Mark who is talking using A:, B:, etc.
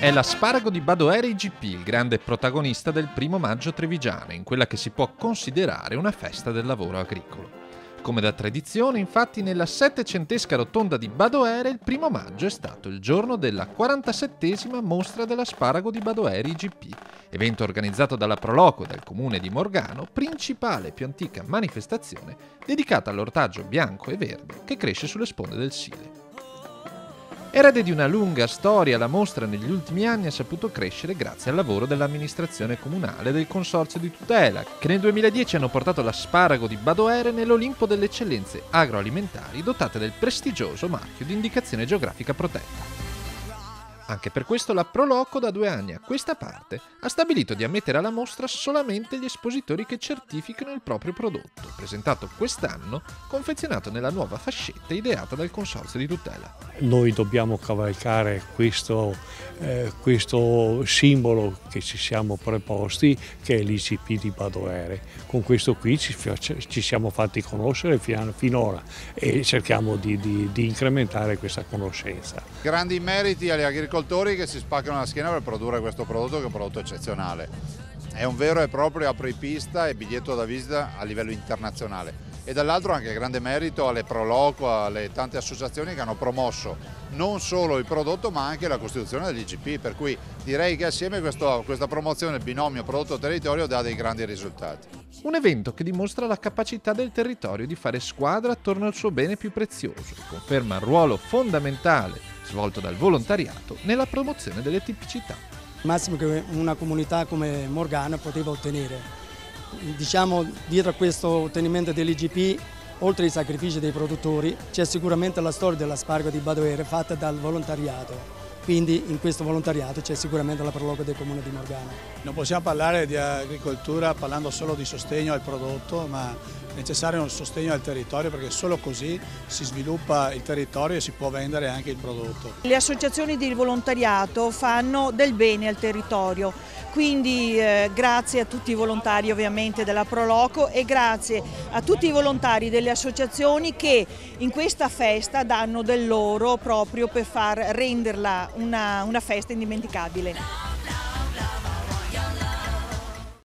A: È l'asparago di Badoere IGP, il grande protagonista del 1° maggio trevigiano, in quella che si può considerare una festa del lavoro agricolo. Come da tradizione, infatti, nella 700esca rotonda di Badoere il 1° maggio è stato il giorno della 47esima mostra dell'asparago di Badoere IGP, evento organizzato dalla Proloco e dal comune di Morgano, principale e più antica manifestazione dedicata all'ortaggio bianco e verde che cresce sulle sponde del Sile. Erede di una lunga storia, la mostra negli ultimi anni ha saputo crescere grazie al lavoro dell'amministrazione comunale e del consorzio di tutela, che nel 2010 hanno portato l'asparago di Badoere nell'Olimpo delle eccellenze agroalimentari dotate del prestigioso marchio di indicazione geografica protetta. Anche per questo la Proloco da 2 anni a questa parte ha stabilito di ammettere alla mostra solamente gli espositori che certificano il proprio prodotto, presentato quest'anno confezionato nella nuova fascetta ideata dal consorzio di tutela.
B: Noi dobbiamo cavalcare questo simbolo che ci siamo preposti, che è l'IGP di Badoere. Con questo qui ci siamo fatti conoscere finora e cerchiamo di incrementare questa conoscenza.
C: Grandi meriti agli agricoltori che si spaccano la schiena per produrre questo prodotto, che è un prodotto eccezionale. È un vero e proprio apripista e biglietto da visita a livello internazionale. E dall'altro anche grande merito alle Proloco, alle tante associazioni che hanno promosso non solo il prodotto ma anche la costituzione dell'IGP, per cui direi che assieme questa promozione, il binomio prodotto-territorio, dà dei grandi risultati.
A: Un evento che dimostra la capacità del territorio di fare squadra attorno al suo bene più prezioso e conferma il ruolo fondamentale svolto dal volontariato nella promozione delle tipicità.
D: Il massimo che una comunità come Morgano poteva ottenere. Diciamo, dietro a questo ottenimento dell'IGP, oltre ai sacrifici dei produttori, c'è sicuramente la storia dell'asparago di Badoere fatta dal volontariato. Quindi in questo volontariato c'è sicuramente la Proloco del comune di Morgano.
E: Non possiamo parlare di agricoltura parlando solo di sostegno al prodotto, ma è necessario un sostegno al territorio, perché solo così si sviluppa il territorio e si può vendere anche il prodotto.
F: Le associazioni di volontariato fanno del bene al territorio, quindi grazie a tutti i volontari ovviamente della Proloco e grazie a tutti i volontari delle associazioni che in questa festa danno del loro proprio per far renderla una festa indimenticabile.